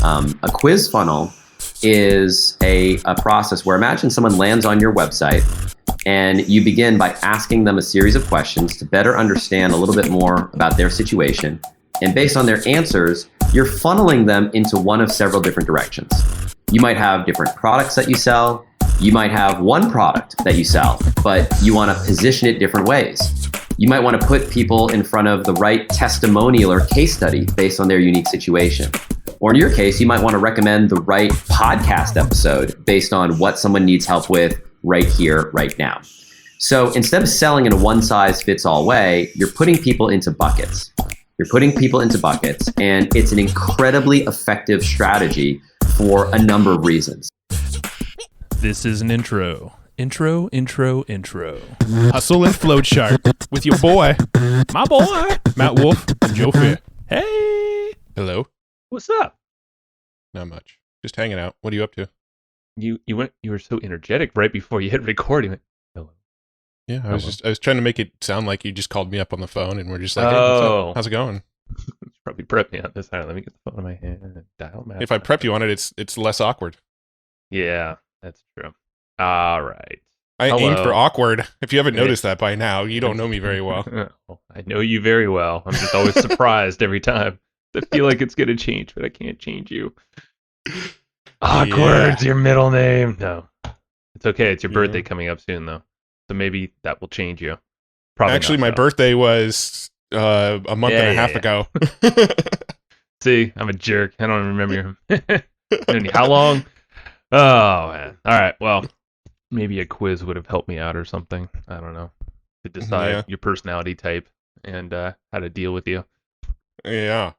A quiz funnel is a process where imagine someone lands on your website and you begin by asking them a series of questions to better understand a little bit more about their situation. And based on their answers, you're funneling them into one of several different directions. You might have different products that you sell. You might have one product that you sell, but you want to position it different ways. You might want to put people in front of the right testimonial or case study based on their unique situation. Or in your case, you might want to recommend the right podcast episode based on what someone needs help with right here, right now. So instead of selling in a one-size-fits-all way, you're putting people into buckets. And it's an incredibly effective strategy for a number of reasons. This is an intro. Intro. Hustle and flow chart with your boy, my boy, Matt Wolf and Joe Fair. Hey. Hello. What's up? Not much. Just hanging out. What are you up to? You were so energetic right before you hit record. You went, hello. Yeah, I was trying to make it sound like you just called me up on the phone and we're just like, hey, what's up? How's it going? You probably prepped me on this. All right, let me get the phone in my hand and dial Matt. If I prep you on it, it's less awkward. Yeah, that's true. All right. I aimed for awkward. If you haven't noticed that by now, you don't know me very well. I know you very well. I'm just always surprised every time. I feel like it's going to change, but I can't change you. Awkward's your middle name. No, it's okay. It's your birthday coming up soon, though. So maybe that will change you. Probably actually, my birthday was a month and a half ago. See, I'm a jerk. I don't remember how long. Oh, man. All right. Well, maybe a quiz would have helped me out or something. I don't know. To decide your personality type and how to deal with you. Yeah.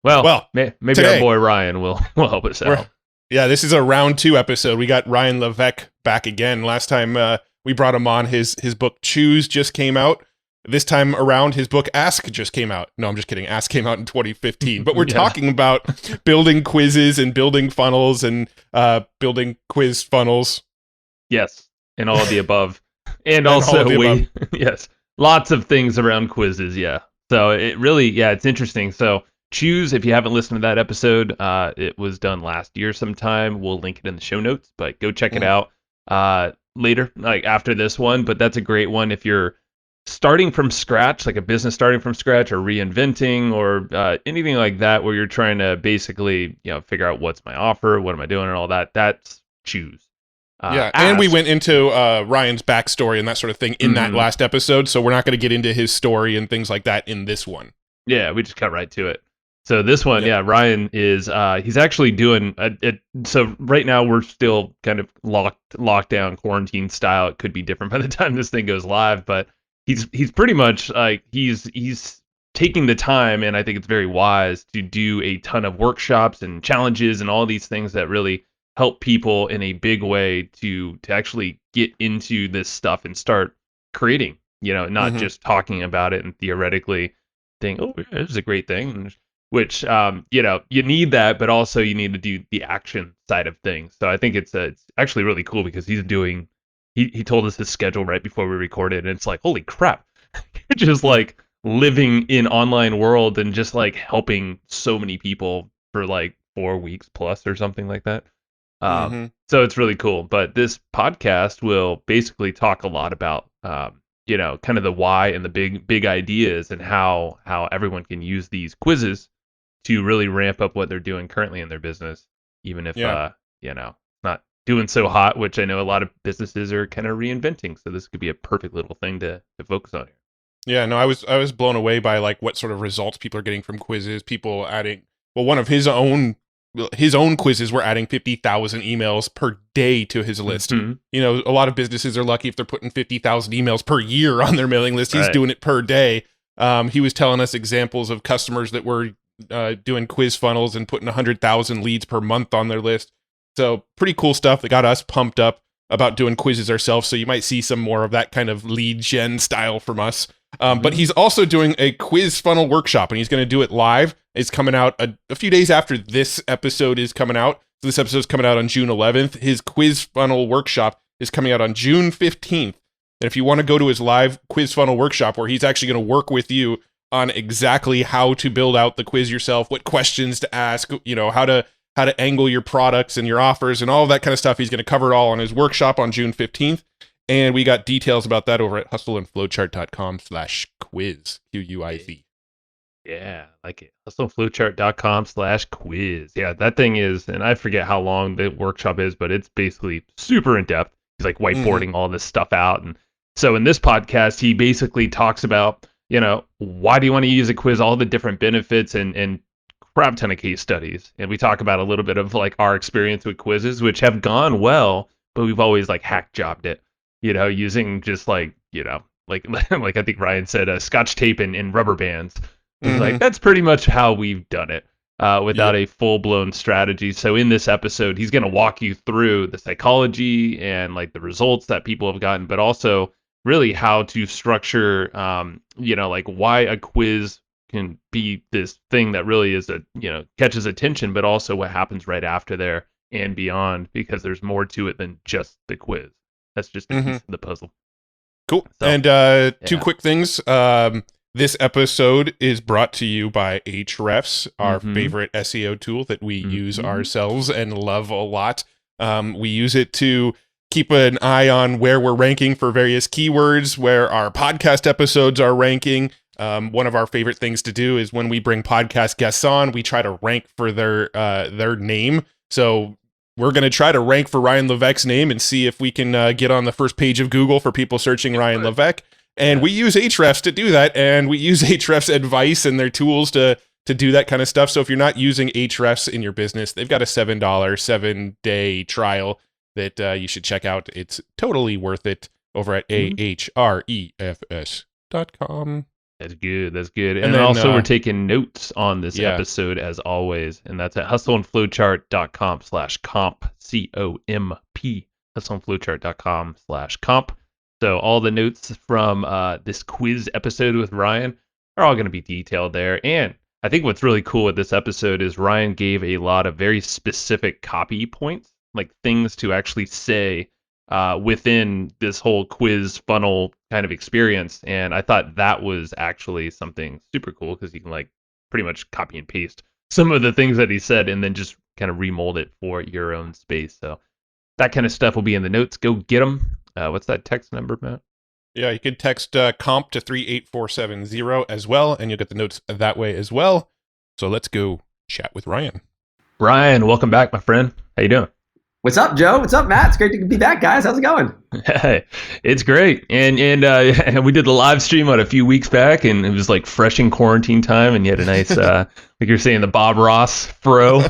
Well, maybe today, our boy Ryan will help us out. Yeah, this is a round 2 episode. We got Ryan Levesque back again. Last time we brought him on, his book Choose just came out. This time around, his book Ask just came out. No, I'm just kidding. Ask came out in 2015. But we're talking about building quizzes and building funnels and building quiz funnels. Yes, and all of the above. And also, yes, lots of things around quizzes, yeah. So it really, it's interesting. So Choose, if you haven't listened to that episode, it was done last year sometime. We'll link it in the show notes, but go check it out later, like after this one. But that's a great one if you're starting from scratch, like a business starting from scratch or reinventing or anything like that, where you're trying to basically, figure out what's my offer, what am I doing and all that. That's Choose. And we went into Ryan's backstory and that sort of thing in that last episode, so we're not going to get into his story and things like that in this one. Yeah, we just cut right to it. So this one, Ryan is he's actually doing it. So right now we're still kind of locked down quarantine style. It could be different by the time this thing goes live, but he's pretty much like he's taking the time, and I think it's very wise to do a ton of workshops and challenges and all these things that really help people in a big way to actually get into this stuff and start creating, not just talking about it and theoretically think, oh, this is a great thing, which, you need that, but also you need to do the action side of things. So I think it's actually really cool because he told us his schedule right before we recorded, and it's like, holy crap, you're just like living in online world and just like helping so many people for like 4 weeks plus or something like that. So it's really cool. But this podcast will basically talk a lot about, kind of the why and the big ideas and how everyone can use these quizzes to really ramp up what they're doing currently in their business, even if, not doing so hot, which I know a lot of businesses are kind of reinventing. So this could be a perfect little thing to focus on here. Yeah, no, I was blown away by like what sort of results people are getting from quizzes. People adding, one of his own quizzes were adding 50,000 emails per day to his list. A lot of businesses are lucky if they're putting 50,000 emails per year on their mailing list. He's doing it per day. He was telling us examples of customers that were doing quiz funnels and putting 100,000 leads per month on their list. So pretty cool stuff that got us pumped up about doing quizzes ourselves. So you might see some more of that kind of lead gen style from us. But he's also doing a quiz funnel workshop, and he's going to do it live. It's coming out a few days after this episode is coming out. So this episode is coming out on June 11th. His quiz funnel workshop is coming out on June 15th. And if you want to go to his live quiz funnel workshop, where he's actually going to work with you on exactly how to build out the quiz yourself, what questions to ask, how to how to angle your products and your offers and all of that kind of stuff. He's going to cover it all on his workshop on June 15th. And we got details about that over at hustleandflowchart.com/quiz, QUIZ. Yeah, like it. Hustleandflowchart.com/quiz. Yeah, that thing is, and I forget how long the workshop is, but it's basically super in depth. He's like whiteboarding all this stuff out. And so in this podcast, he basically talks about, why do you want to use a quiz, all the different benefits and crap ton of case studies. And we talk about a little bit of like our experience with quizzes, which have gone well, but we've always like hack jobbed it, using just like I think Ryan said, scotch tape and rubber bands. Like that's pretty much how we've done it without a full-blown strategy. So in this episode, he's going to walk you through the psychology and like the results that people have gotten, but also really how to structure, like why a quiz can be this thing that really is catches attention, but also what happens right after there and beyond, because there's more to it than just the quiz. That's just a piece of the puzzle. Cool. So, and two quick things. This episode is brought to you by Ahrefs, our favorite SEO tool that we use ourselves and love a lot. We use it to keep an eye on where we're ranking for various keywords, where our podcast episodes are ranking. One of our favorite things to do is when we bring podcast guests on, we try to rank for their name. So we're going to try to rank for Ryan Levesque's name and see if we can get on the first page of Google for people searching Ryan Levesque. And we use Ahrefs to do that, and we use Ahrefs advice and their tools to do that kind of stuff. So if you're not using Ahrefs in your business, they've got a $7 7-day trial that you should check out. It's totally worth it over at ahrefs.com. That's good. And then also we're taking notes on this episode as always, and that's at hustleandflowchart.com/comp, COMP, hustleandflowchart.com/comp. So all the notes from this quiz episode with Ryan are all going to be detailed there. And I think what's really cool with this episode is Ryan gave a lot of very specific copy points, like things to actually say within this whole quiz funnel kind of experience. And I thought that was actually something super cool because you can like pretty much copy and paste some of the things that he said and then just kind of remold it for your own space. So that kind of stuff will be in the notes. Go get them. What's that text number, Matt? Yeah, you can text comp to 38470 as well, and you'll get the notes that way as well. So let's go chat with Ryan. Ryan, welcome back, my friend. How you doing? What's up, Joe? What's up, Matt? It's great to be back, guys. How's it going? Hey, it's great. And we did the live stream a few weeks back, and it was like fresh in quarantine time, and you had a nice, like you're saying, the Bob Ross fro.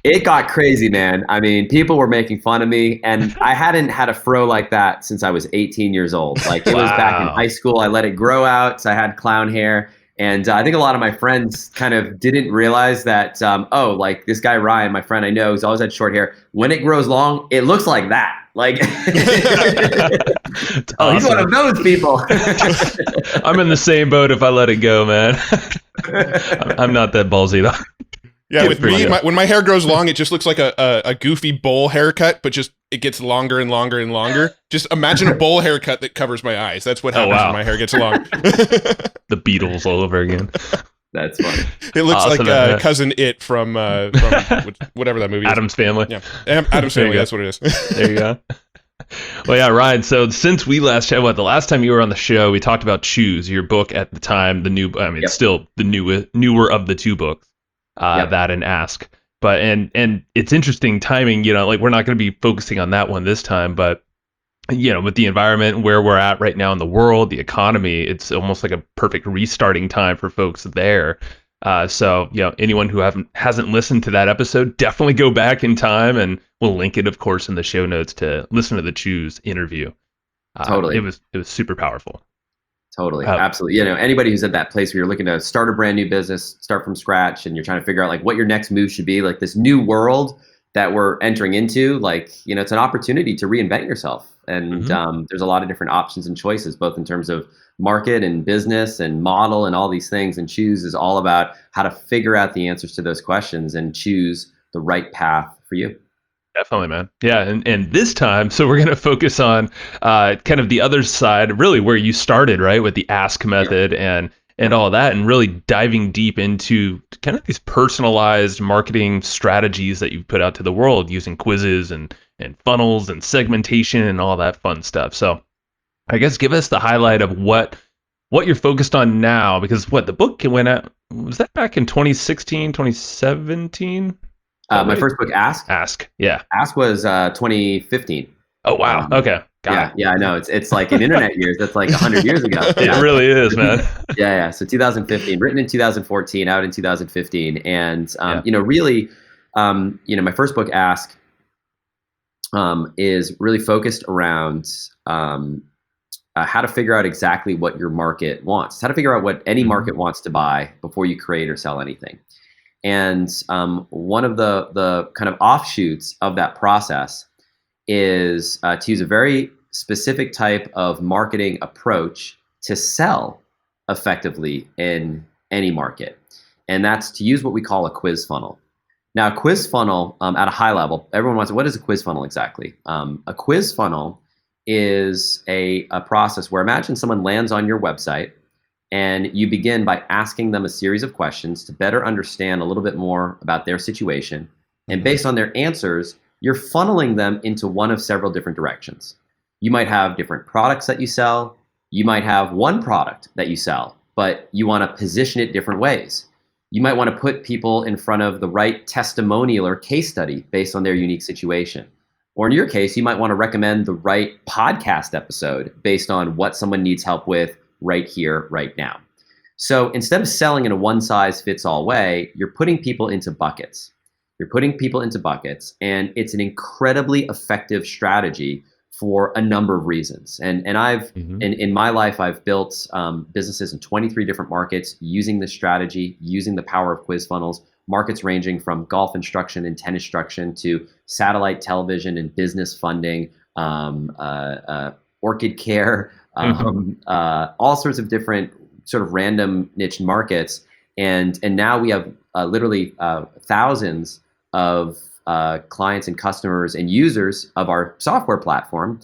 It got crazy, man. I mean, people were making fun of me, and I hadn't had a fro like that since I was 18 years old. Like it was back in high school. I let it grow out, so I had clown hair. And I think a lot of my friends kind of didn't realize that, like this guy Ryan, my friend I know, who's always had short hair, when it grows long, it looks like that. Like, he's one of those people. I'm in the same boat if I let it go, man. I'm not that ballsy, though. Yeah, with me, when my hair grows long, it just looks like a goofy bowl haircut, but just it gets longer and longer and longer. Just imagine a bowl haircut that covers my eyes. That's what happens when my hair gets long. The Beatles all over again. That's funny. It looks like Cousin It from whatever that movie is. Adam's Family. Yeah, Adam's Family, that's what it is. There you go. Well, yeah, Ryan, so since we last chatted, the last time you were on the show, we talked about Choose, your book at the time, it's still the newer of the two books. That and Ask, but and it's interesting timing, like we're not going to be focusing on that one this time, but with the environment where we're at right now in the world, the economy, it's almost like a perfect restarting time for folks there. So anyone who hasn't listened to that episode, definitely go back in time, and we'll link it, of course, in the show notes to listen to the Choose interview. Totally, it was super powerful. Totally. Absolutely. Anybody who's at that place where you're looking to start a brand new business, start from scratch, and you're trying to figure out like what your next move should be, like this new world that we're entering into, like, it's an opportunity to reinvent yourself. And there's a lot of different options and choices, both in terms of market and business and model and all these things. And Choose is all about how to figure out the answers to those questions and choose the right path for you. Definitely, man. Yeah, and this time, so we're going to focus on kind of the other side, really where you started, right, with the Ask method and and all that, and really diving deep into kind of these personalized marketing strategies that you've put out to the world using quizzes and funnels and segmentation and all that fun stuff. So I guess give us the highlight of what you're focused on now, because the book went out, was that back in 2016, 2017? My first book, Ask, yeah. Ask was 2015. Oh wow. Okay. Got it. Yeah, I know. It's like in internet years, that's like 100 years ago. It really is, man. Yeah. So 2015, written in 2014, out in 2015. And, really, my first book, Ask, is really focused around how to figure out exactly what your market wants, how to figure out what any market wants to buy before you create or sell anything. And one of the kind of offshoots of that process is to use a very specific type of marketing approach to sell effectively in any market. And that's to use what we call a quiz funnel. Now, a quiz funnel, at a high level, everyone wants, what is a quiz funnel exactly? A quiz funnel is a process where, imagine someone lands on your website and you begin by asking them a series of questions to better understand a little bit more about their situation. And based on their answers, you're funneling them into one of several different directions. You might have different products that you sell. You might have one product that you sell, but you want to position it different ways. You might want to put people in front of the right testimonial or case study based on their unique situation. Or in your case, you might want to recommend the right podcast episode based on what someone needs help with right here, right now. So instead of selling in a one-size-fits-all way, you're putting people into buckets. And it's an incredibly effective strategy for a number of reasons. And I've in my life, I've built businesses in 23 different markets using this strategy, using the power of quiz funnels. Markets ranging from golf instruction and tennis instruction to satellite television and business funding, orchid care, all sorts of different sort of random niche markets. And now we have literally thousands of clients and customers and users of our software platform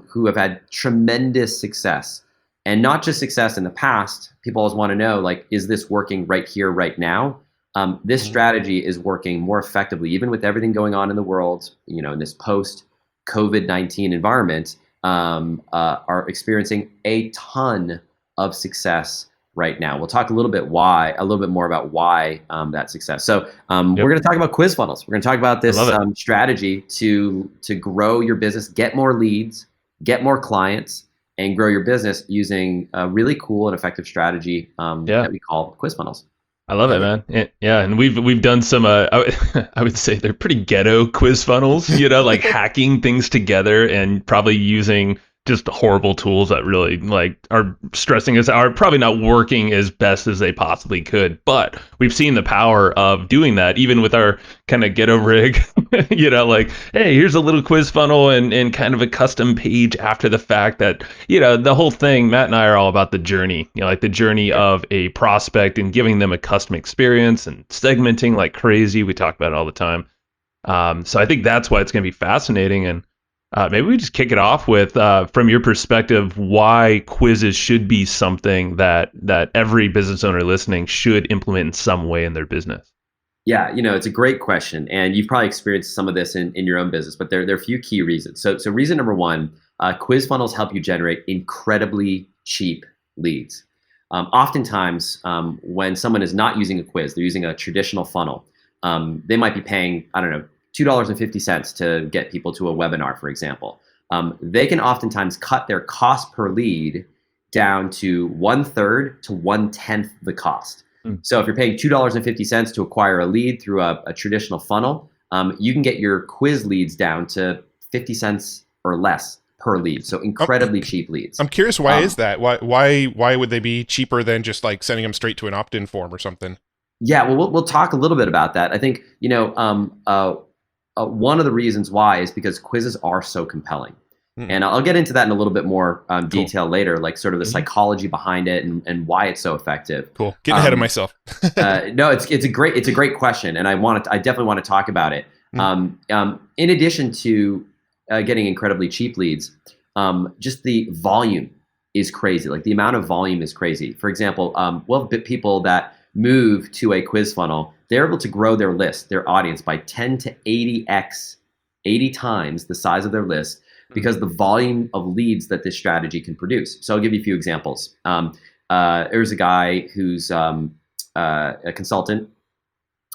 who have had tremendous success. And not just success in the past. People always want to know, like, is this working right here, right now? This strategy is working more effectively, even with everything going on in the world, in this post-COVID-19 environment, are experiencing a ton of success right now. We'll talk a little bit more about why that success. So we're going to talk about quiz funnels. We're going to talk about this strategy to grow your business, get more leads, get more clients, and grow your business using a really cool and effective strategy that we call quiz funnels. I love it, man. Yeah, and we've done some. I would say they're pretty ghetto quiz funnels. Like hacking things together and probably using just horrible tools that really are stressing us out, are probably not working as best as they possibly could. But we've seen the power of doing that, even with our kind of ghetto rig. Hey, here's a little quiz funnel and kind of a custom page after the fact that, the whole thing, Matt and I are all about the journey, like the journey of a prospect and giving them a custom experience and segmenting like crazy. We talk about it all the time. So I think that's why it's going to be fascinating. And maybe we just kick it off with, from your perspective, why quizzes should be something that every business owner listening should implement in some way in their business. Yeah, it's a great question, and you've probably experienced some of this in your own business, but there are a few key reasons. So reason number one, quiz funnels help you generate incredibly cheap leads. Oftentimes, when someone is not using a quiz, they're using a traditional funnel. They might be paying, I don't know, $2.50 to get people to a webinar, for example. They can oftentimes cut their cost per lead down to 1/3 to 1/10 the cost. So if you're paying $2.50 to acquire a lead through a traditional funnel, you can get your quiz leads down to 50 cents or less per lead. So incredibly cheap leads. I'm curious, why is that? Why would they be cheaper than just like sending them straight to an opt-in form or something? Yeah, well, we'll talk a little bit about that. I think, one of the reasons why is because quizzes are so compelling. And I'll get into that in a little bit more detail later, like sort of the psychology behind it and why it's so effective. Cool. Getting ahead of myself. No, it's a great question, and I definitely want to talk about it. In addition to getting incredibly cheap leads, just the volume is crazy. Like the amount of volume is crazy. For example, we'll have people that move to a quiz funnel. They're able to grow their list, their audience by 10 to 80x, 80 times the size of their list because the volume of leads that this strategy can produce. So I'll give you a few examples. There's a guy who's a consultant,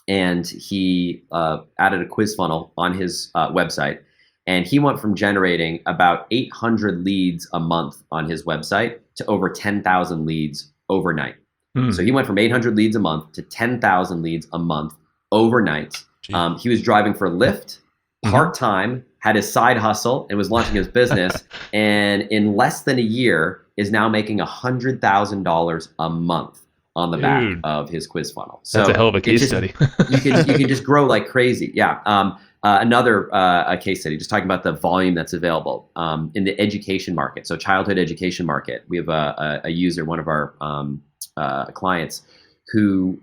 and he added a quiz funnel on his website. And he went from generating about 800 leads a month on his website to over 10,000 leads overnight. So he went from 800 leads a month to 10,000 leads a month overnight. He was driving for Lyft part-time, had his side hustle, and was launching his business. And in less than a year is now making $100,000 a month on the back of his quiz funnel. So that's a hell of a case study. you can just grow like crazy. Yeah. Another case study, just talking about the volume that's available in the education market. So childhood education market, we have a user, one of our clients, who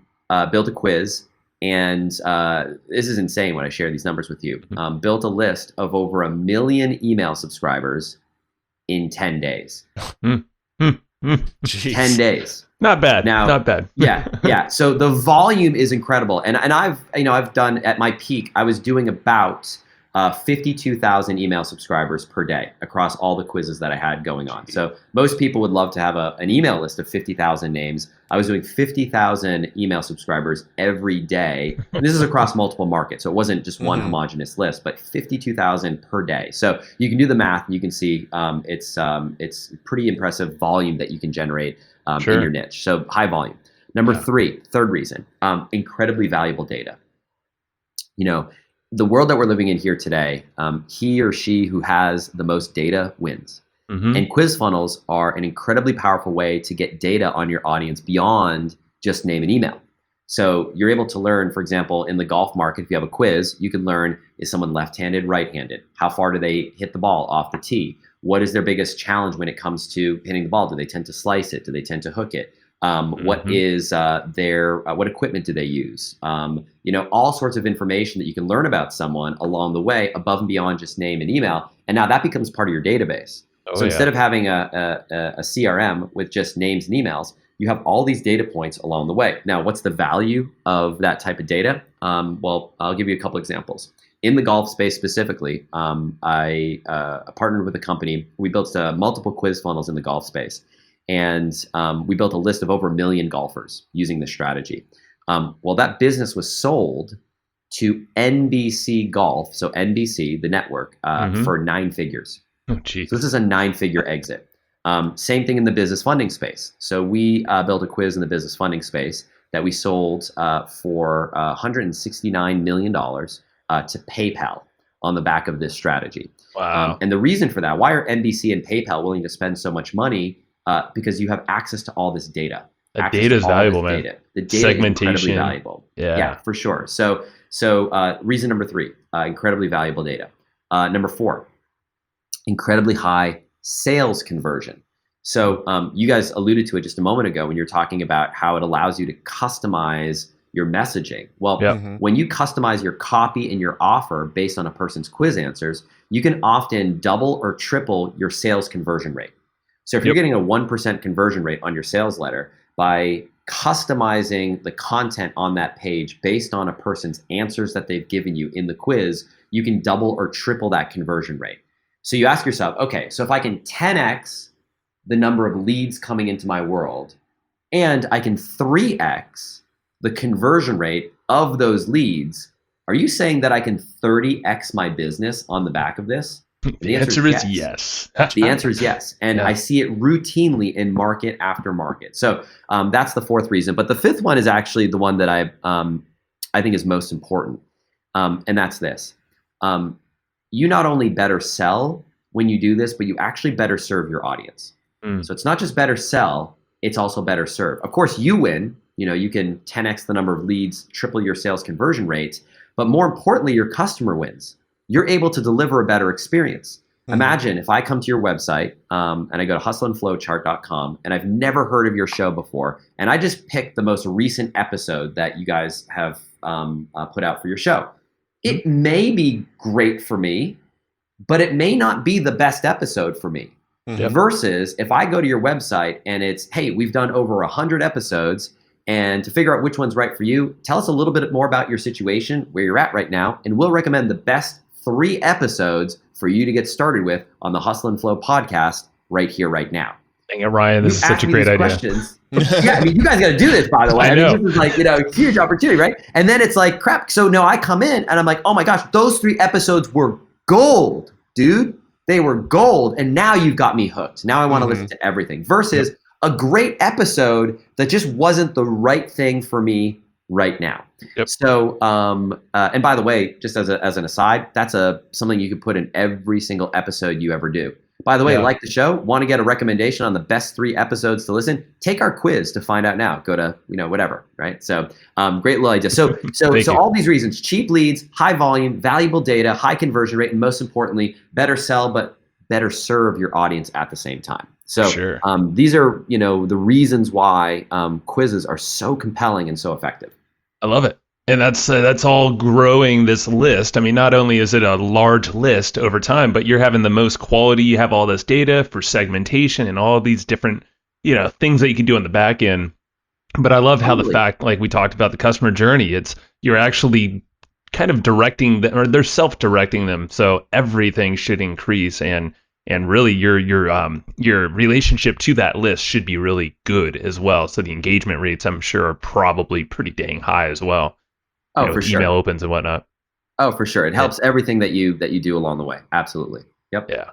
built a quiz, and this is insane when I share these numbers with you. Built a list of over 1 million email subscribers in 10 days. 10 days. Not bad. Now, not bad. yeah. So the volume is incredible, and I've done, at my peak, I was doing about 52,000 email subscribers per day across all the quizzes that I had going on. So most people would love to have an email list of 50,000 names. I was doing 50,000 email subscribers every day. And this is across multiple markets, so it wasn't just one homogenous list, but 52,000 per day. So you can do the math, and you can see it's pretty impressive volume that you can generate in your niche. So high volume. Number third reason, incredibly valuable data. The world that we're living in here today, he or she who has the most data wins. And quiz funnels are an incredibly powerful way to get data on your audience beyond just name and email. So you're able to learn, for example, in the golf market, if you have a quiz, you can learn, is someone left-handed, right-handed? How far do they hit the ball off the tee? What is their biggest challenge when it comes to hitting the ball? Do they tend to slice it? Do they tend to hook it? What is what equipment do they use? All sorts of information that you can learn about someone along the way, above and beyond just name and email. And now that becomes part of your database. Instead of having a CRM with just names and emails, you have all these data points along the way. Now, what's the value of that type of data? Well, I'll give you a couple examples. In the golf space specifically, I partnered with a company. We built multiple quiz funnels in the golf space. And we built a list of over 1 million golfers using this strategy. Well, that business was sold to NBC Golf, so NBC, the network, for 9 figures. Oh, geez. So this is a 9-figure exit. Same thing in the business funding space. So we built a quiz in the business funding space that we sold for $169 million to PayPal on the back of this strategy. Wow. And the reason for that, why are NBC and PayPal willing to spend so much money? Because you have access to all this data. The data is valuable, man. The data Segmentation. is incredibly valuable. Yeah, for sure. So reason number 3, incredibly valuable data. Number 4, incredibly high sales conversion. So you guys alluded to it just a moment ago when you're talking about how it allows you to customize your messaging. Well, when you customize your copy and your offer based on a person's quiz answers, you can often double or triple your sales conversion rate. So if you're getting a 1% conversion rate on your sales letter, by customizing the content on that page based on a person's answers that they've given you in the quiz, you can double or triple that conversion rate. So you ask yourself, okay, so if I can 10x the number of leads coming into my world, and I can 3x the conversion rate of those leads, are you saying that I can 30x my business on the back of this? The answer is yes. The answer is yes. And I see it routinely in market after market. So that's the 4th reason. But the 5th one is actually the one that I think is most important. And that's this. You not only better sell when you do this, but you actually better serve your audience. So it's not just better sell, it's also better serve. Of course, you win. You can 10x the number of leads, triple your sales conversion rates. But more importantly, your customer wins. You're able to deliver a better experience. Imagine if I come to your website and I go to hustleandflowchart.com and I've never heard of your show before, and I just picked the most recent episode that you guys have put out for your show. It may be great for me, but it may not be the best episode for me. Yep. Versus if I go to your website and it's, hey, we've done over 100 episodes, and to figure out which one's right for you, tell us a little bit more about your situation, where you're at right now, and we'll recommend the best 3 episodes for you to get started with on the Hustle and Flow podcast right here, right now. Dang it, Ryan, this is You such a ask me great these idea. questions. Yeah, I mean, you guys got to do this, by the way. I know. mean, this is like, huge opportunity, right? And then it's like, crap. So no, I come in and I'm like, oh my gosh, those 3 episodes were gold, dude. They were gold. And now you've got me hooked. Now I want to listen to everything. Versus a great episode that just wasn't the right thing for me right now. Yep. So, and by the way, just as an aside, that's something you could put in every single episode you ever do. By the way, like the show, want to get a recommendation on the best 3 episodes to listen? Take our quiz to find out now. Go to, whatever, right? So great little idea. So all these reasons: cheap leads, high volume, valuable data, high conversion rate, and most importantly, better sell, but better serve your audience at the same time. So these are, the reasons why quizzes are so compelling and so effective. I love it. And that's all growing this list. I mean, not only is it a large list over time, but you're having the most quality. You have all this data for segmentation and all these different, things that you can do on the back end. But I love how the fact, like we talked about the customer journey, you're actually kind of directing them, or they're self-directing them. So everything should increase, and really your relationship to that list should be really good as well. So the engagement rates, I'm sure, are probably pretty dang high as well. Oh, for sure. Email opens and whatnot. Oh, for sure. It helps everything that you do along the way. Absolutely. Yep. Yeah.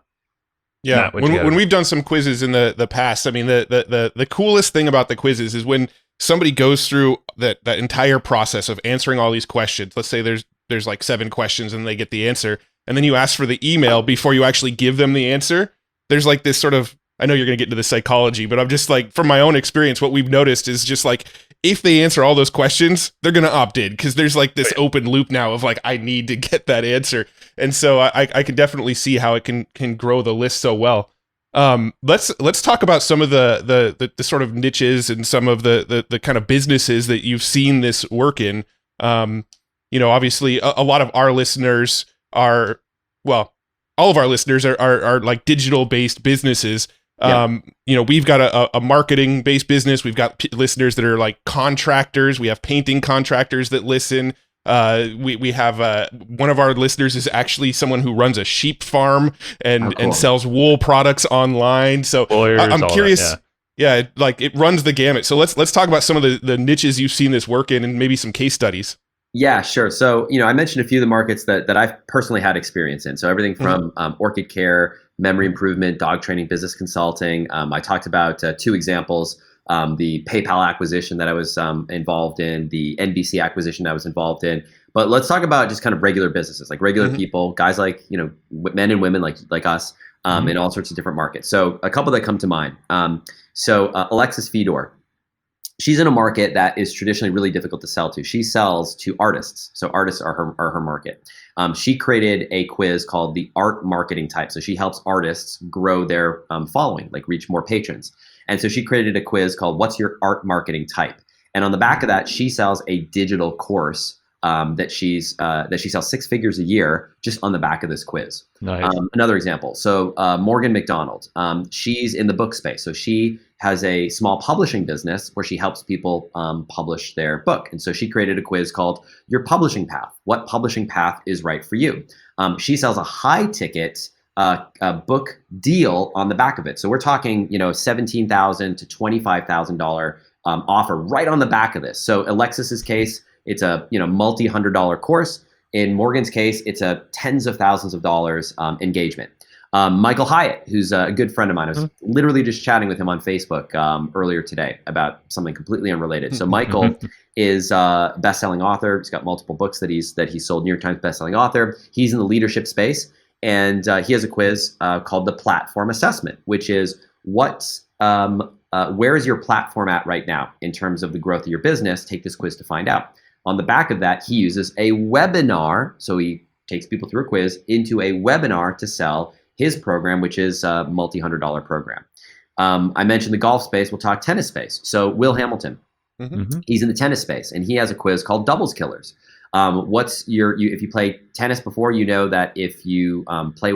Yeah. Matt, when we've done some quizzes in the past, I mean, the coolest thing about the quizzes is when somebody goes through that entire process of answering all these questions. Let's say there's like 7 questions and they get the answer, and then you ask for the email before you actually give them the answer. There's like this sort of, I know you're going to get into the psychology, but I'm just like, from my own experience, what we've noticed is just like, if they answer all those questions, they're going to opt in, because there's like this open loop now of like, I need to get that answer. And so I can definitely see how it can grow the list so well. Let's talk about some of the sort of niches and some of the kind of businesses that you've seen this work in. Obviously a lot of our listeners are, well, all of our listeners are like digital based businesses. We've got a marketing based business. We've got listeners that are like contractors. We have painting contractors that listen. We have one of our listeners is actually someone who runs a sheep farm and sells wool products online. So I'm curious. Like it runs the gamut. So let's talk about some of the niches you've seen this work in, and maybe some case studies. Yeah, sure. So, I mentioned a few of the markets that I've personally had experience in. So everything from orchid care, memory improvement, dog training, business consulting. I talked about 2 examples, the PayPal acquisition that I was involved in, the NBC acquisition that I was involved in. But let's talk about just kind of regular businesses, like regular people, guys like, men and women like us in all sorts of different markets. So a couple that come to mind. Alexis Fedor. She's in a market that is traditionally really difficult to sell to. She sells to artists. So artists are her market. She created a quiz called the Art Marketing Type. So she helps artists grow their following, like reach more patrons. And so she created a quiz called What's Your Art Marketing Type? And on the back of that, she sells a digital course that she sells 6 figures a year just on the back of this quiz. Nice. Another example. So Morgan McDonald, she's in the book space. So she has a small publishing business where she helps people publish their book. And so she created a quiz called Your Publishing Path. What publishing path is right for you? She sells a high ticket book deal on the back of it. So we're talking, $17,000 to $25,000 offer right on the back of this. So Alexis's case, it's a multi-$100 course. In Morgan's case, it's a tens of thousands of dollars engagement. Michael Hyatt, who's a good friend of mine, I was literally just chatting with him on Facebook earlier today about something completely unrelated. So Michael is a best-selling author. He's got multiple books that he's sold, New York Times best-selling author. He's in the leadership space, and he has a quiz called the Platform Assessment, which is where is your platform at right now in terms of the growth of your business? Take this quiz to find out. On the back of that, he uses a webinar. So he takes people through a quiz into a webinar to sell his program, which is a multi-$100 program. I mentioned the golf space. We'll talk tennis space. So Will Hamilton, he's in the tennis space, and he has a quiz called Doubles Killers. If you play tennis before, you know that if you play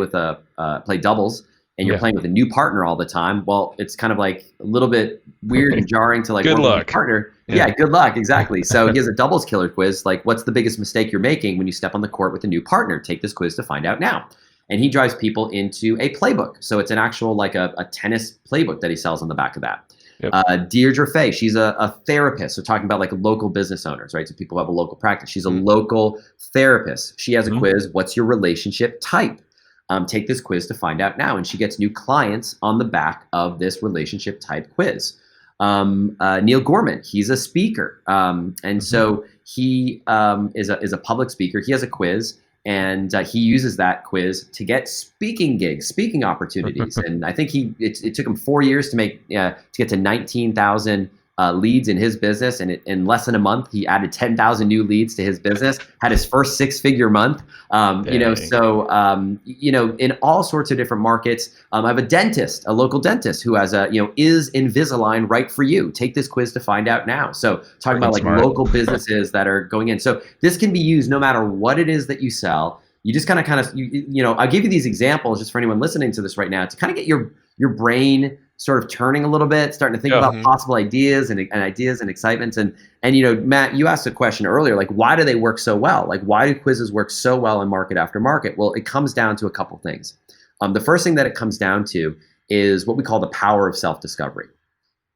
doubles, and you're playing with a new partner all the time, well, it's kind of like a little bit weird and jarring to like good work with luck a partner. Yeah, good luck. Exactly. So he has a doubles killer quiz. Like, what's the biggest mistake you're making when you step on the court with a new partner? Take this quiz to find out now. And he drives people into a playbook. So it's an actual like a tennis playbook that he sells on the back of that. Deirdre Fay, she's a therapist. So talking about like local business owners, right? So people who have a local practice. She's a local therapist. She has a quiz. What's your relationship type? Take this quiz to find out now. And she gets new clients on the back of this relationship type quiz. Neil Gorman, he's a speaker. And so he is a public speaker. He has a quiz. And he uses that quiz to get speaking gigs, speaking opportunities. And I think it took him 4 years to get to 19,000 leads in his business. And in less than a month, he added 10,000 new leads to his business, had his first 6-figure month. In all sorts of different markets. I have a local dentist who has is Invisalign right for you? Take this quiz to find out now. So talking about like local businesses that are going in. So this can be used no matter what it is that you sell. You just kind of, I'll give you these examples just for anyone listening to this right now to kind of get your brain sort of turning a little bit, starting to think about possible ideas and excitements. And Matt, you asked a question earlier, like, why do they work so well? Like, why do quizzes work so well in market after market? Well, it comes down to a couple things. The first thing that it comes down to is what we call the power of self-discovery.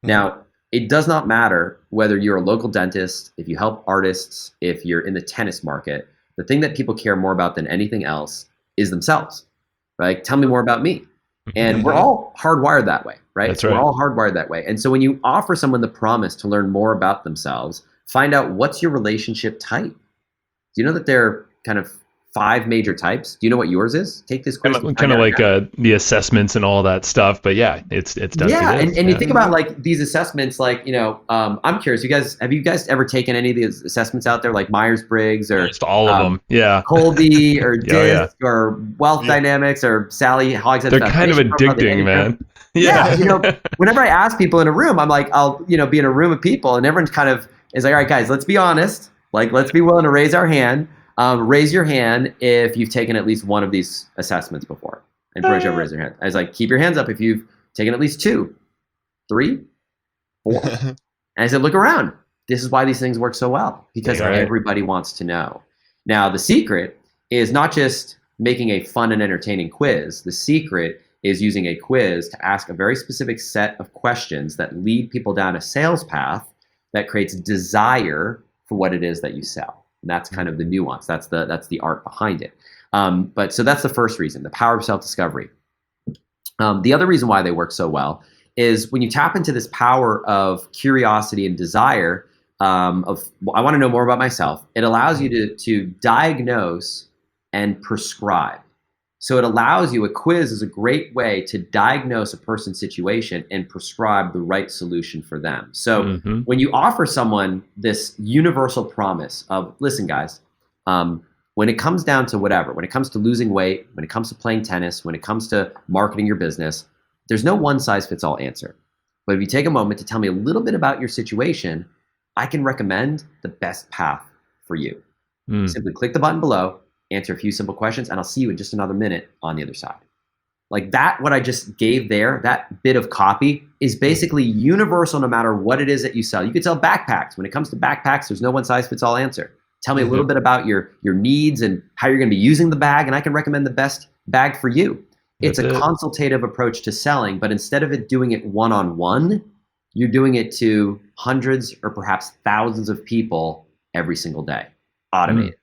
Now, it does not matter whether you're a local dentist, if you help artists, if you're in the tennis market. The thing that people care more about than anything else is themselves, right? Tell me more about me. And we're all hardwired that way, right? That's right. We're all hardwired that way. And so when you offer someone the promise to learn more about themselves, find out what's your relationship type. Do you know that there are kind of 5 major types? Do you know what yours is? Take this quiz. Kind of like the assessments and all that stuff. But yeah, it's done. Yeah, and you think about like these assessments, like, I'm curious, have you guys ever taken any of these assessments out there, like Myers-Briggs or just all of them? Yeah. Colby or DISC or Wealth Dynamics or Sally Hogshead. They're kind of addicting, man. Yeah. Whenever I ask people in a room, I'm like, I'll be in a room of people and everyone kind of is like, all right, guys, let's be honest. Like, let's be willing to raise our hand. Raise your hand if you've taken at least one of these assessments before. And Brojo, raise your hand. I was like, keep your hands up if you've taken at least 2, 3, 4. And I said, look around. This is why these things work so well, because everybody wants to know. Now, the secret is not just making a fun and entertaining quiz. The secret is using a quiz to ask a very specific set of questions that lead people down a sales path that creates desire for what it is that you sell. And that's kind of the nuance. That's the art behind it. So that's the first reason, the power of self-discovery. The other reason why they work so well is when you tap into this power of curiosity and desire I want to know more about myself. It allows you to diagnose and prescribe. So it allows you, a quiz is a great way to diagnose a person's situation and prescribe the right solution for them. So when you offer someone this universal promise of, listen, guys, when it comes down to whatever, when it comes to losing weight, when it comes to playing tennis, when it comes to marketing your business, there's no one size fits all answer. But if you take a moment to tell me a little bit about your situation, I can recommend the best path for you. Simply click the button below, answer a few simple questions, and I'll see you in just another minute on the other side. Like that, what I just gave there, that bit of copy is basically universal no matter what it is that you sell. You could sell backpacks. When it comes to backpacks, there's no one size fits all answer. Tell me a little bit about your needs and how you're going to be using the bag, and I can recommend the best bag for you. It's a consultative approach to selling, but instead of doing it one-on-one, you're doing it to hundreds or perhaps thousands of people every single day. Automated.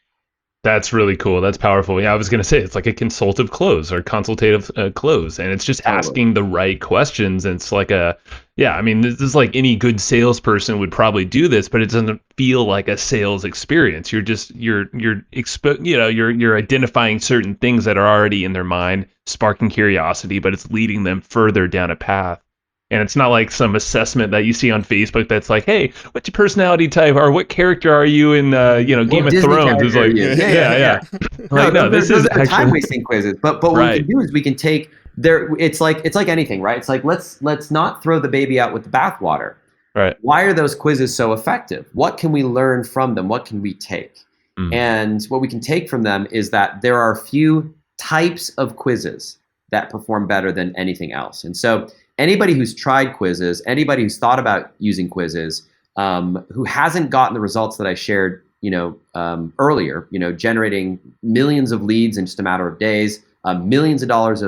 That's really cool. That's powerful. Yeah, I was going to say it's like a consultative close or consultative close, and it's just asking the right questions. And it's like this is like any good salesperson would probably do this, but it doesn't feel like a sales experience. You're identifying certain things that are already in their mind, sparking curiosity, but it's leading them further down a path. And it's not like some assessment that you see on Facebook that's like, hey, what's your personality type, or what character are you in Game of Thrones? It's like, yeah. Like, no, this is actually time wasting quizzes. But what we can do is we can take there. It's like anything, right? It's like let's not throw the baby out with the bathwater. Right. Why are those quizzes so effective? What can we learn from them? What can we take? And what we can take from them is that there are a few types of quizzes that perform better than anything else. And so anybody who's tried quizzes, anybody who's thought about using quizzes, who hasn't gotten the results that I shared, earlier, generating millions of leads in just a matter of days, millions of dollars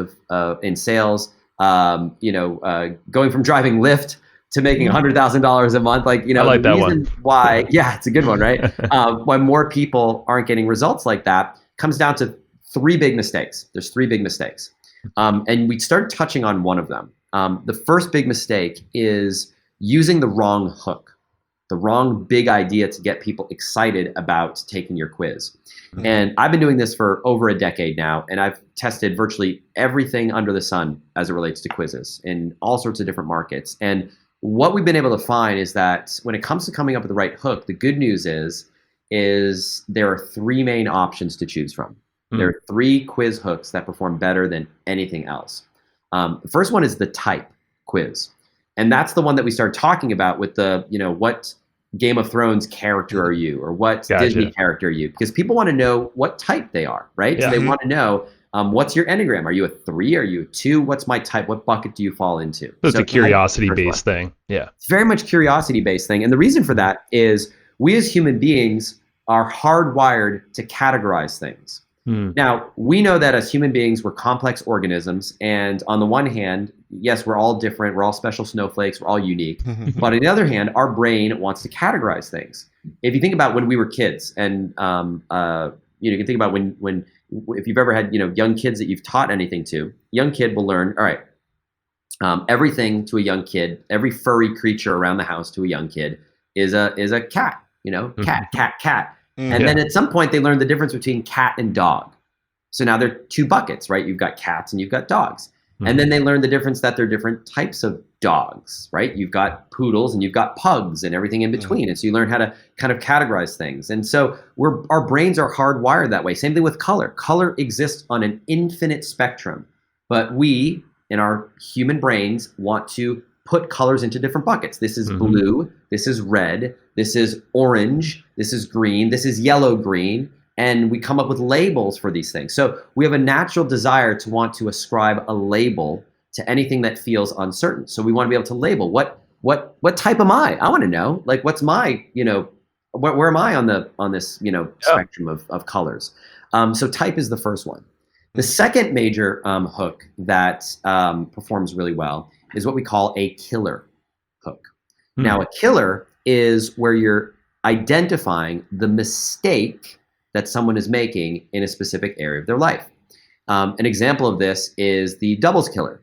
in sales, going from driving Lyft to making $100,000 a month, I like the that reason one. why, yeah, it's a good one, right? Why more people aren't getting results like that comes down to three big mistakes. There's three big mistakes, and we started touching on one of them. The first big mistake is using the wrong hook, the wrong big idea to get people excited about taking your quiz. Mm-hmm. And I've been doing this for over a decade now, and I've tested virtually everything under the sun as it relates to quizzes in all sorts of different markets. And what we've been able to find is that when it comes to coming up with the right hook, the good news is there are three main options to choose from. There are three quiz hooks that perform better than anything else. The first one is the type quiz. And that's the one that we started talking about with the, what Game of Thrones character are you, or what Disney character are you? Because people want to know what type they are, right? Yeah. So they want to know, what's your Enneagram? Are you a 3? Are you a 2? What's my type? What bucket do you fall into? So it's a curiosity-based thing. Yeah. It's very much curiosity-based thing. And the reason for that is we as human beings are hardwired to categorize things. Now, we know that as human beings, we're complex organisms. And on the one hand, yes, we're all different. We're all special snowflakes. We're all unique. But on the other hand, our brain wants to categorize things. If you think about when we were kids, and you can think about when if you've ever had young kids that you've taught anything to, young kid will learn, all right, everything to a young kid, every furry creature around the house to a young kid is a cat, cat. And then at some point they learn the difference between cat and dog. So now they're two buckets, right? You've got cats and you've got dogs. And then they learn the difference that they're different types of dogs, right? You've got poodles and you've got pugs and everything in between. And so you learn how to kind of categorize things. And so our brains are hardwired that way. Same thing with color. Color exists on an infinite spectrum, but we, in our human brains, want to put colors into different buckets. This is blue, this is red, this is orange, this is green, this is yellow-green, and we come up with labels for these things. So we have a natural desire to want to ascribe a label to anything that feels uncertain. So we want to be able to label what type am I? I want to know, like, what's my, where am I on this spectrum of colors? So type is the first one. The second major hook that performs really well is what we call a killer hook. Now, a killer is where you're identifying the mistake that someone is making in a specific area of their life. An example of this is the doubles killer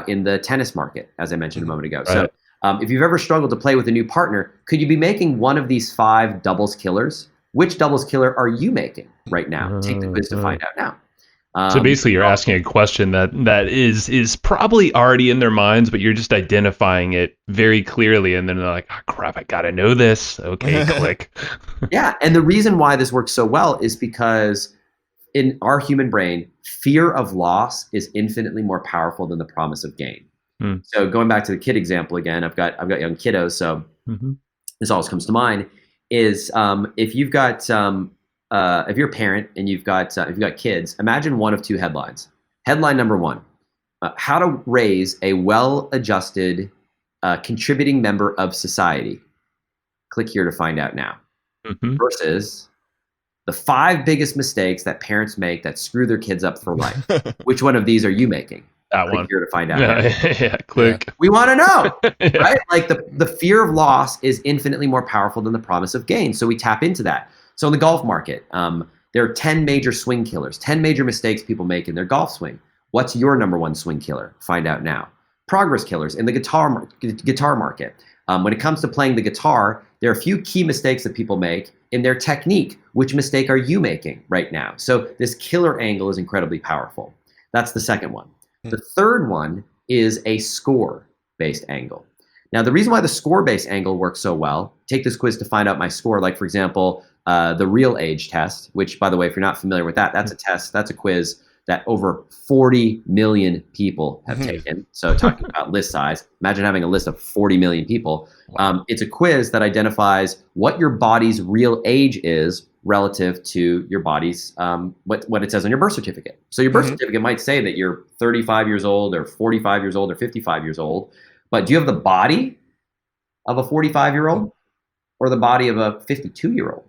in the tennis market, as I mentioned a moment ago. Right. So if you've ever struggled to play with a new partner, could you be making one of these 5 doubles killers? Which doubles killer are you making right now? Take the quiz to find out now. So basically you're asking a question that is probably already in their minds, but you're just identifying it very clearly. And then they're like, oh, crap, I got to know this. Okay, click. Yeah. And the reason why this works so well is because in our human brain, fear of loss is infinitely more powerful than the promise of gain. So going back to the kid example again, I've got young kiddos. So this always comes to mind is if you've got if you're a parent and you've got kids, imagine one of two headlines. Headline number 1, how to raise a well-adjusted, contributing member of society. Click here to find out now. Versus the 5 biggest mistakes that parents make that screw their kids up for life. Which one of these are you making? That click one. Here to find out. Yeah, click. We want to know, right? Like the fear of loss is infinitely more powerful than the promise of gain. So we tap into that. So in the golf market, there are 10 major swing killers, 10 major mistakes people make in their golf swing. What's your number 1 swing killer? Find out now. Progress killers in the guitar market. When it comes to playing the guitar, there are a few key mistakes that people make in their technique. Which mistake are you making right now? So this killer angle is incredibly powerful. That's the second one. The third one is a score-based angle. Now, the reason why the score-based angle works so well, take this quiz to find out my score. Like, for example, the real age test, which, by the way, if you're not familiar with that, that's a test, that's a quiz that over 40 million people have taken. So talking about list size, imagine having a list of 40 million people. It's a quiz that identifies what your body's real age is relative to your body's what it says on your birth certificate. So your birth certificate might say that you're 35 years old or 45 years old or 55 years old, but do you have the body of a 45-year-old or the body of a 52-year-old?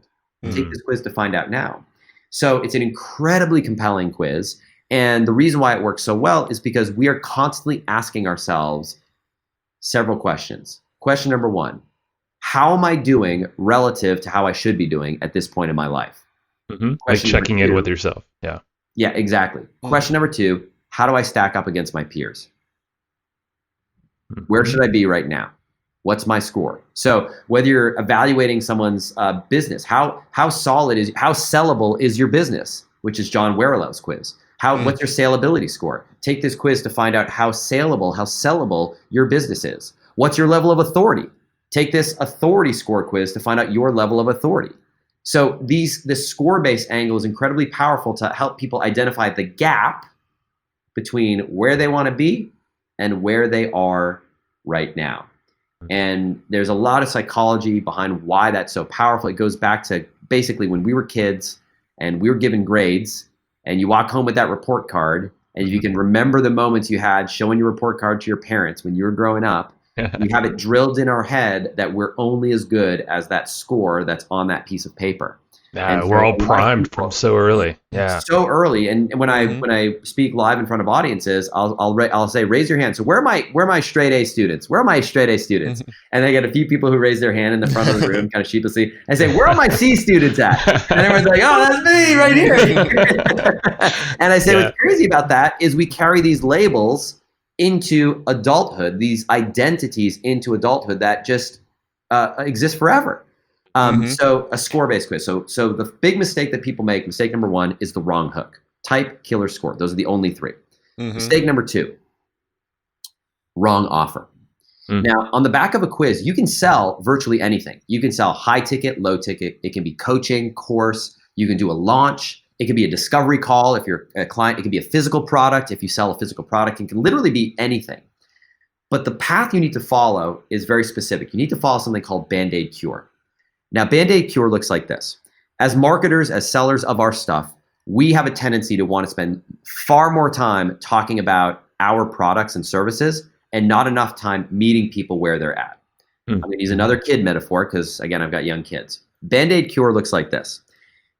Take this quiz to find out now. So it's an incredibly compelling quiz. And the reason why it works so well is because we are constantly asking ourselves several questions. Question number one, how am I doing relative to how I should be doing at this point in my life? Like checking in with yourself. Yeah. Yeah, exactly. Question number two, how do I stack up against my peers? Where should I be right now? What's my score? So whether you're evaluating someone's business, how sellable is your business, which is John Warrellow's quiz. What's your saleability score? Take this quiz to find out how sellable your business is. What's your level of authority? Take this authority score quiz to find out your level of authority. So this score-based angle is incredibly powerful to help people identify the gap between where they want to be and where they are right now. And there's a lot of psychology behind why that's so powerful. It goes back to basically when we were kids and we were given grades, and you walk home with that report card, and if you can remember the moments you had showing your report card to your parents when you were growing up, we have it drilled in our head that we're only as good as that score that's on that piece of paper. Yeah, we're all primed from so early. Yeah, so early. And when I speak live in front of audiences, I'll say, raise your hand. So where are my straight A students? Where are my straight A students? And I get a few people who raise their hand in the front of the room, kind of sheepishly. I say, where are my C students at? And everyone's like, oh, that's me right here. And I say, what's crazy about that is we carry these labels into adulthood, these identities into adulthood that just exist forever. So a score-based quiz. So the big mistake that people make, mistake number one, is the wrong hook. Type, killer, score. Those are the only three. Mistake number two, wrong offer. Now, on the back of a quiz, you can sell virtually anything. You can sell high ticket, low ticket. It can be coaching, course. You can do a launch. It can be a discovery call if you're a client. It can be a physical product if you sell a physical product. It can literally be anything. But the path you need to follow is very specific. You need to follow something called Band-Aid Cure. Now, Band-Aid Cure looks like this. As marketers, as sellers of our stuff, we have a tendency to want to spend far more time talking about our products and services and not enough time meeting people where they're at. I'm going to use another kid metaphor because, again, I've got young kids. Band-Aid Cure looks like this.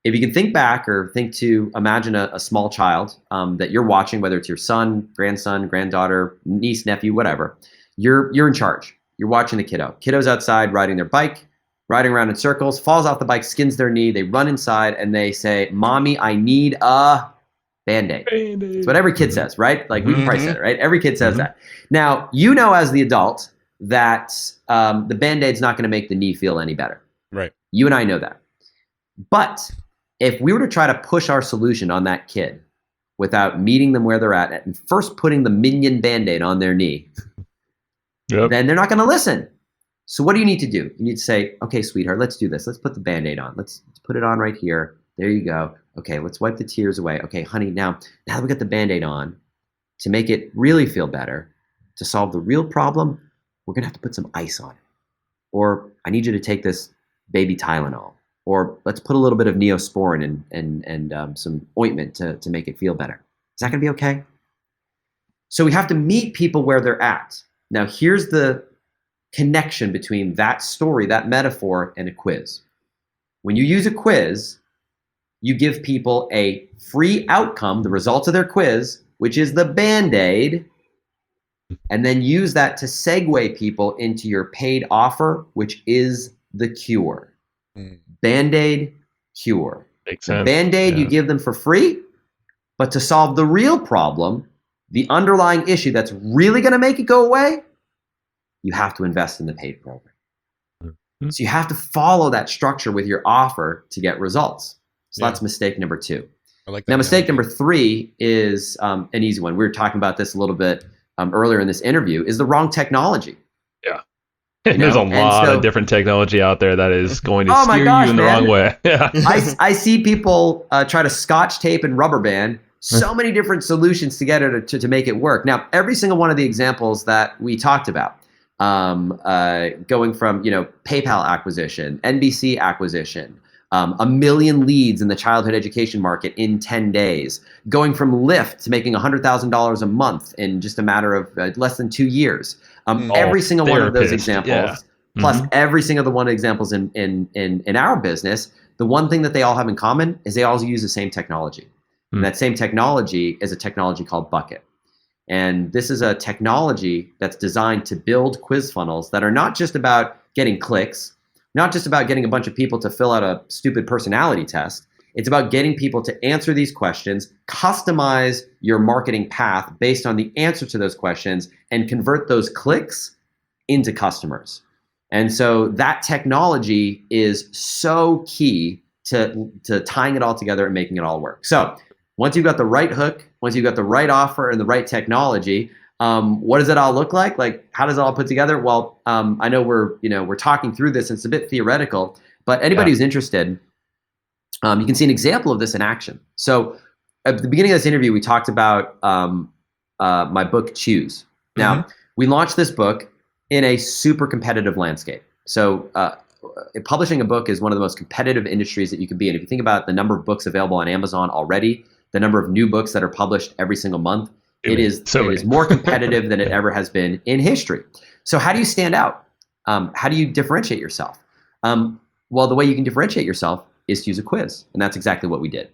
If you can think back or imagine a small child that you're watching, whether it's your son, grandson, granddaughter, niece, nephew, whatever, you're in charge. You're watching the kiddo. Kiddo's outside riding their bike, riding around in circles, falls off the bike, skins their knee. They run inside and they say, Mommy, I need a Band-Aid. It's what every kid says, right? Like we probably said it, right? Every kid says that. Now, you know as the adult that the Band-Aid's not going to make the knee feel any better. Right. You and I know that. But if we were to try to push our solution on that kid without meeting them where they're at and first putting the minion Band-Aid on their knee, then they're not going to listen. So what do you need to do? You need to say, okay, sweetheart, let's do this. Let's put the Band-Aid on. Let's put it on right here. There you go. Okay, let's wipe the tears away. Okay, honey, now that we got the Band-Aid on, to make it really feel better, to solve the real problem, we're going to have to put some ice on it. Or I need you to take this baby Tylenol. Or let's put a little bit of Neosporin and some ointment to make it feel better. Is that going to be okay? So we have to meet people where they're at. Now, here's the connection between that story, that metaphor, and a quiz. When you use a quiz, you give people a free outcome, the results of their quiz, which is the Band-Aid, and then use that to segue people into your paid offer, which is the cure. Band-Aid, cure. Makes sense. Band-Aid you give them for free, but to solve the real problem, the underlying issue that's really going to make it go away, you have to invest in the paid program. So you have to follow that structure with your offer to get results. So that's mistake number two. I like that. Now, mistake number three is an easy one. We were talking about this a little bit earlier in this interview, is the wrong technology. Yeah. There's a lot of different technology out there that is going to steer you in the wrong way. Yeah. I see people try to scotch tape and rubber band so many different solutions together to make it work. Now, every single one of the examples that we talked about, going from PayPal acquisition, NBC acquisition, 1 million leads in the childhood education market in 10 days, going from Lyft to making $100,000 a month in just a matter of less than 2 years. Every single one of those examples, plus every single one of the examples in our business, the one thing that they all have in common is they all use the same technology. And that same technology is a technology called Bucket. And this is a technology that's designed to build quiz funnels that are not just about getting clicks, not just about getting a bunch of people to fill out a stupid personality test. It's about getting people to answer these questions, customize your marketing path based on the answer to those questions, and convert those clicks into customers. And so that technology is so key to tying it all together and making it all work. So once you've got the right hook, once you've got the right offer and the right technology, what does it all look like? Like, how does it all put together? Well, I know we're talking through this, and it's a bit theoretical, but anybody who's interested, you can see an example of this in action. So at the beginning of this interview, we talked about my book, Choose. Now, we launched this book in a super competitive landscape. So publishing a book is one of the most competitive industries that you can be in. If you think about the number of books available on Amazon already, the number of new books that are published every single month, it is more competitive than it ever has been in history. So how do you stand out? How do you differentiate yourself? Well, the way you can differentiate yourself is to use a quiz, and that's exactly what we did.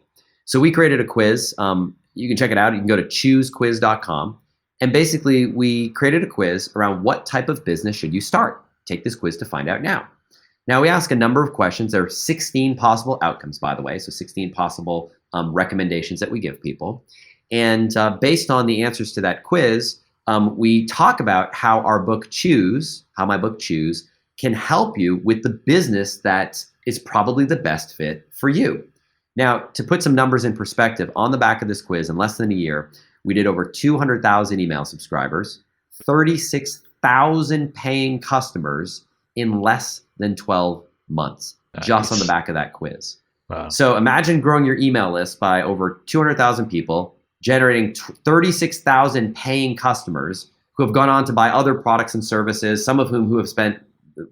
So we created a quiz. You can check it out. You can go to choosequiz.com, and basically we created a quiz around what type of business should you start. Take this quiz to find out now. Now we ask a number of questions. There are 16 possible outcomes, by the way, so 16 possible recommendations that we give people. And based on the answers to that quiz, we talk about how my book Choose, can help you with the business that is probably the best fit for you. Now, to put some numbers in perspective, on the back of this quiz, in less than a year, we did over 200,000 email subscribers, 36,000 paying customers in less than 12 months, just on the back of that quiz. Wow. So imagine growing your email list by over 200,000 people, generating 36,000 paying customers who have gone on to buy other products and services, some of whom who have spent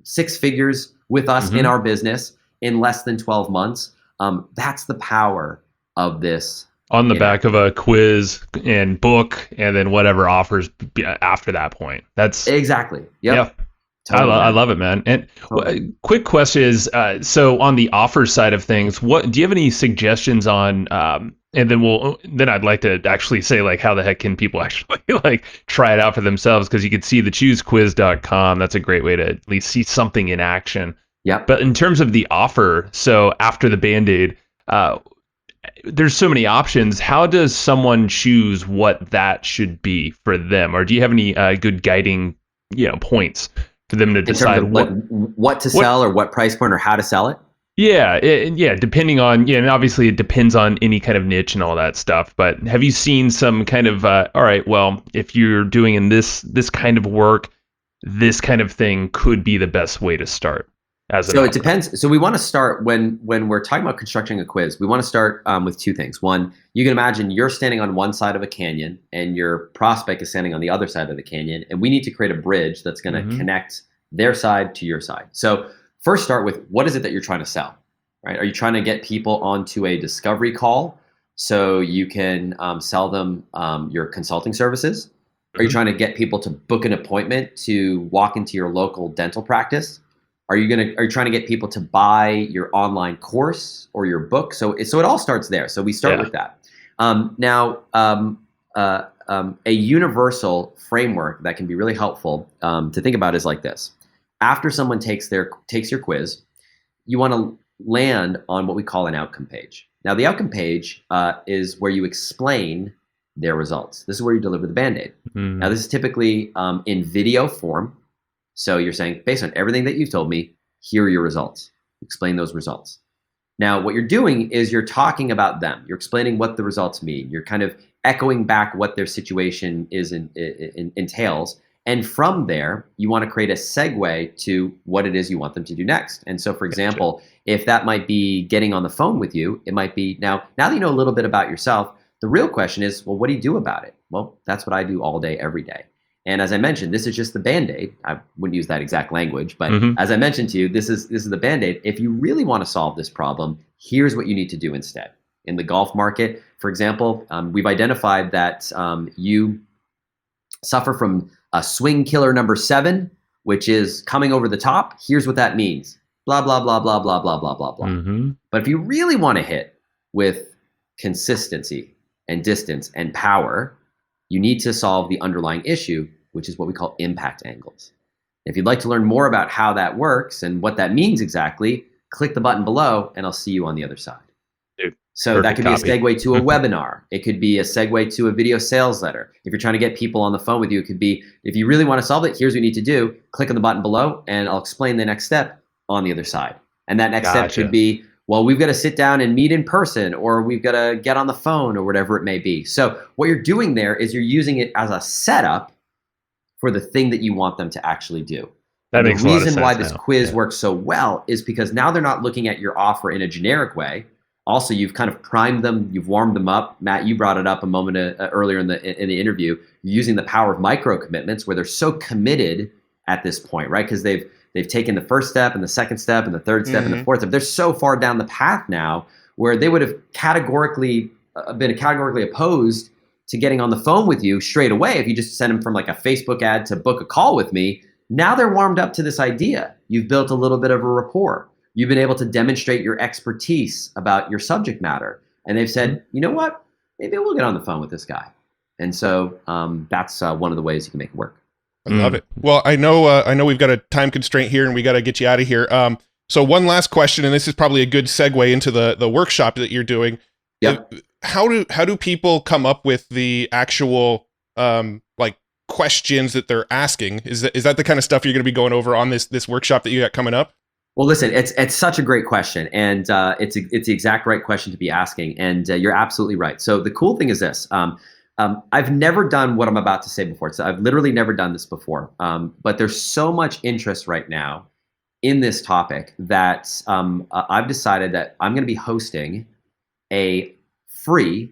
6 figures with us in our business in less than 12 months. That's the power of this. On the back of a quiz and book, and then whatever offers after that point. That's exactly. Yep. Yeah. Totally, I love it, man. And quick question is, so on the offer side of things, what do you have any suggestions on? And then I'd like to actually say, like, how the heck can people actually like try it out for themselves? Because you can see the choosequiz.com. That's a great way to at least see something in action. Yeah. But in terms of the offer, so after the Band-Aid, there's so many options. How does someone choose what that should be for them? Or do you have any good guiding, points for them to decide what to sell or what price point or how to sell it? Yeah, depending on, and obviously it depends on any kind of niche and all that stuff. But have you seen some kind of, all right, well, if you're doing in this kind of work, this kind of thing could be the best way to start? So it depends. So we want to start when we're talking about constructing a quiz, we want to start with 2 things. One, you can imagine you're standing on one side of a canyon and your prospect is standing on the other side of the canyon, and we need to create a bridge that's going to connect their side to your side. So first, start with what is it that you're trying to sell, right? Are you trying to get people onto a discovery call so you can sell them your consulting services? Are you trying to get people to book an appointment to walk into your local dental practice? Are you trying to get people to buy your online course or your book? So it all starts there. So we start with that. A universal framework that can be really helpful to think about is like this. After someone takes your quiz, you want to land on what we call an outcome page. Now, the outcome page is where you explain their results. This is where you deliver the Band-Aid. Now, this is typically in video form. So you're saying, based on everything that you've told me, here are your results. Explain those results. Now, what you're doing is you're talking about them. You're explaining what the results mean. You're kind of echoing back what their situation is entails. And from there, you want to create a segue to what it is you want them to do next. And so, for example, if that might be getting on the phone with you, it might be now that you know a little bit about yourself, the real question is, well, what do you do about it? Well, that's what I do all day, every day. And as I mentioned, this is just the Band-Aid. I wouldn't use that exact language, but as I mentioned to you, this is the Band-Aid. If you really want to solve this problem, here's what you need to do instead. In the golf market, for example, we've identified that you suffer from a swing killer number 7, which is coming over the top. Here's what that means. Blah, blah, blah, blah, blah, blah, blah, blah, blah. But if you really want to hit with consistency and distance and power, you need to solve the underlying issue, which is what we call impact angles. If you'd like to learn more about how that works and what that means exactly, click the button below and I'll see you on the other side. Dude, so that could be a segue to a webinar. It could be a segue to a video sales letter. If you're trying to get people on the phone with you, it could be, if you really want to solve it, here's what you need to do. Click on the button below and I'll explain the next step on the other side. And that next step could be, well, we've got to sit down and meet in person, or we've got to get on the phone, or whatever it may be. So what you're doing there is you're using it as a setup for the thing that you want them to actually do. That makes a lot of sense. The reason why this quiz works so well is because now they're not looking at your offer in a generic way. Also, you've kind of primed them, you've warmed them up. Matt, you brought it up a moment earlier in the interview. You're using the power of micro commitments where they're so committed at this point, right? Because they've taken the first step and the second step and the third step and the fourth step. They're so far down the path now where they would have been categorically opposed to getting on the phone with you straight away if you just send them from like a Facebook ad to book a call with me. Now they're warmed up to this idea. You've built a little bit of a rapport. You've been able to demonstrate your expertise about your subject matter. And they've said, you know what, maybe we'll get on the phone with this guy. And so that's one of the ways you can make it work. I love it. Well, I know we've got a time constraint here and we got to get you out of here. So one last question, and this is probably a good segue into the workshop that you're doing. Yep. How do people come up with the actual like questions that they're asking? Is that the kind of stuff you're going to be going over on this workshop that you got coming up? Well, listen, it's such a great question, and it's the exact right question to be asking, and you're absolutely right. So the cool thing is this. I've never done what I'm about to say before. So I've literally never done this before. But there's so much interest right now in this topic that I've decided that I'm going to be hosting a free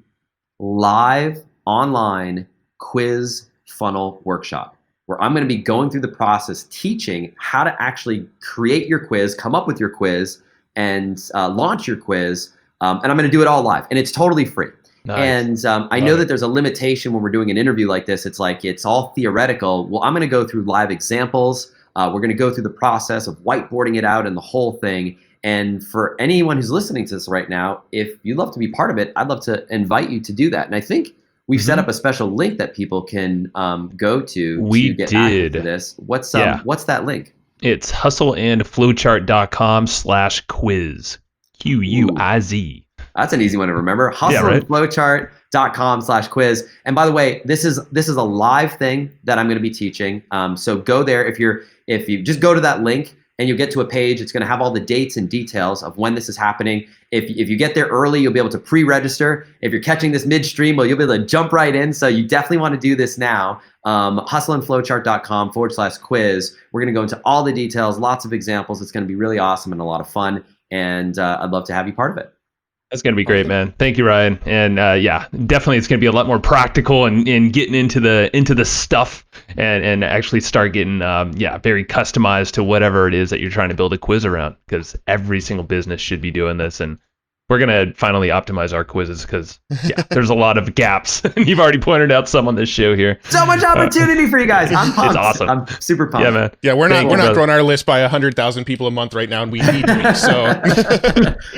live online quiz funnel workshop where I'm going to be going through the process, teaching how to actually create your quiz, come up with your quiz, and launch your quiz. And I'm going to do it all live, and it's totally free. Nice. And I know that there's a limitation when we're doing an interview like this. It's like it's all theoretical. Well, I'm going to go through live examples. We're going to go through the process of whiteboarding it out and the whole thing. And for anyone who's listening to this right now, if you'd love to be part of it, I'd love to invite you to do that. And I think we've set up a special link that people can go to get active for this. What's that link? It's hustleandflowchart.com/quiz. QUIZ. That's an easy one to remember. Hustleandflowchart.com/quiz. And by the way, this is a live thing that I'm going to be teaching. So go there. If you just go to that link and you'll get to a page, it's going to have all the dates and details of when this is happening. If you get there early, you'll be able to pre-register. If you're catching this midstream, well, you'll be able to jump right in. So you definitely want to do this now. Hustleandflowchart.com/quiz. We're going to go into all the details, lots of examples. It's going to be really awesome and a lot of fun. And I'd love to have you part of it. That's going to be great, man. Thank you, Ryan. And definitely it's going to be a lot more practical and getting into the stuff and actually start getting, very customized to whatever it is that you're trying to build a quiz around, because every single business should be doing this. And we're going to finally optimize our quizzes because there's a lot of gaps. And you've already pointed out some on this show here. So much opportunity for you guys. I'm pumped. It's awesome. I'm super pumped. Yeah, man. Yeah, we're not growing our list by 100,000 people a month right now, and we need to be. So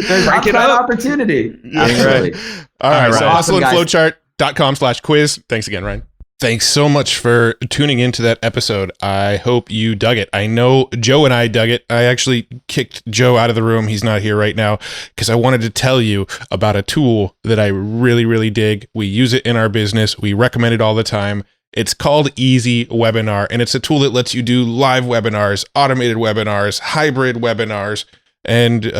there's upside opportunity. Absolutely. All right. So hustleandflowchart.com/quiz. Thanks again, Ryan. Thanks so much for tuning into that episode. I hope you dug it. I know Joe and I dug it. I actually kicked Joe out of the room. He's not here right now because I wanted to tell you about a tool that I really, really dig. We use it in our business. We recommend it all the time. It's called Easy Webinar, and it's a tool that lets you do live webinars, automated webinars, hybrid webinars, and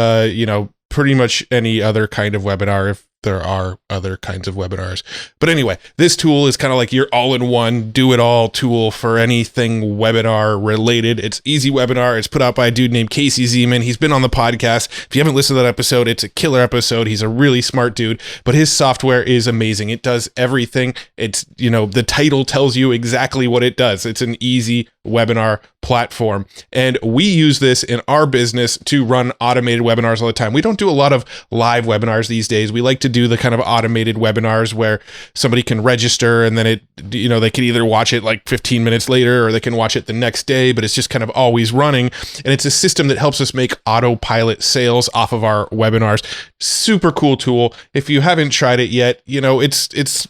pretty much any other kind of webinar. If there are other kinds of webinars. But anyway, this tool is kind of like your all-in-one, do-it-all tool for anything webinar related. It's Easy Webinar. It's put out by a dude named Casey Zeman. He's been on the podcast. If you haven't listened to that episode, it's a killer episode. He's a really smart dude, but his software is amazing. It does everything. It's, the title tells you exactly what it does. It's an easy webinar platform. And we use this in our business to run automated webinars all the time. We don't do a lot of live webinars these days. We like to do the kind of automated webinars where somebody can register and then they can either watch it like 15 minutes later or they can watch it the next day, but it's just kind of always running. And it's a system that helps us make autopilot sales off of our webinars. Super cool tool. If you haven't tried it yet, it's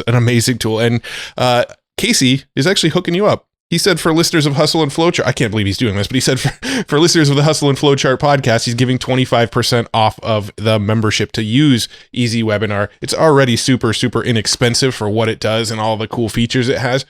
an amazing tool. And Casey is actually hooking you up. He said for listeners of Hustle and Flowchart, I can't believe he's doing this, but he said for listeners of the Hustle and Flowchart podcast, he's giving 25% off of the membership to use Easy Webinar. It's already super, super inexpensive for what it does and all the cool features it has,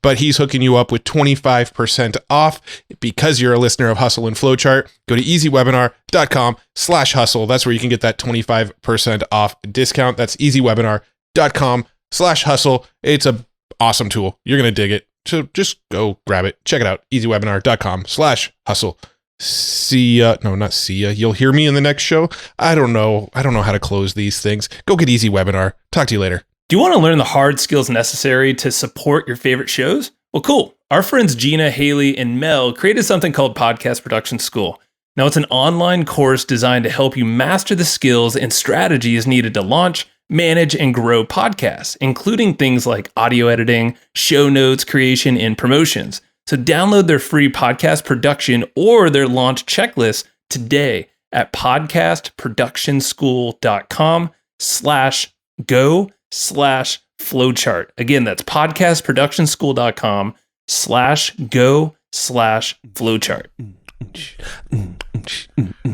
but he's hooking you up with 25% off because you're a listener of Hustle and Flowchart. Go to easywebinar.com/hustle. That's where you can get that 25% off discount. That's easywebinar.com/hustle. It's a awesome tool. You're going to dig it. So just go grab it. Check it out. easywebinar.com/hustle. See ya. No, not see ya. You'll hear me in the next show. I don't know how to close these things. Go get Easy Webinar. Talk to you later. Do you want to learn the hard skills necessary to support your favorite shows? Well, cool. Our friends Gina, Haley, and Mel created something called Podcast Production School. Now, it's an online course designed to help you master the skills and strategies needed to launch, manage, and grow podcasts, including things like audio editing, show notes creation, and promotions. So download their free podcast production or their launch checklist today at podcastproductionschool.com/go/flowchart. Again, that's podcastproductionschool.com/go/flowchart.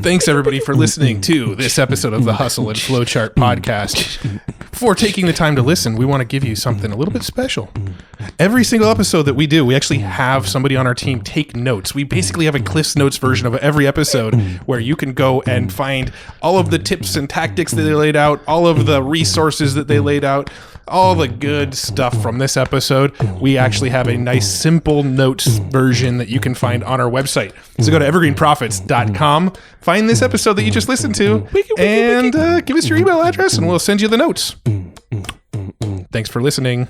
Thanks everybody for listening to this episode of the Hustle and Flowchart podcast. For taking the time to listen, we want to give you something a little bit special. Every single episode that we do, we actually have somebody on our team take notes. We basically have a Cliff's Notes version of every episode where you can go and find all of the tips and tactics that they laid out, all of the resources that they laid out, all the good stuff from this episode. We actually have a nice simple notes version that you can find on our website. So go to evergreenprofits.com, find this episode that you just listened to, and give us your email address and we'll send you the notes. Thanks for listening.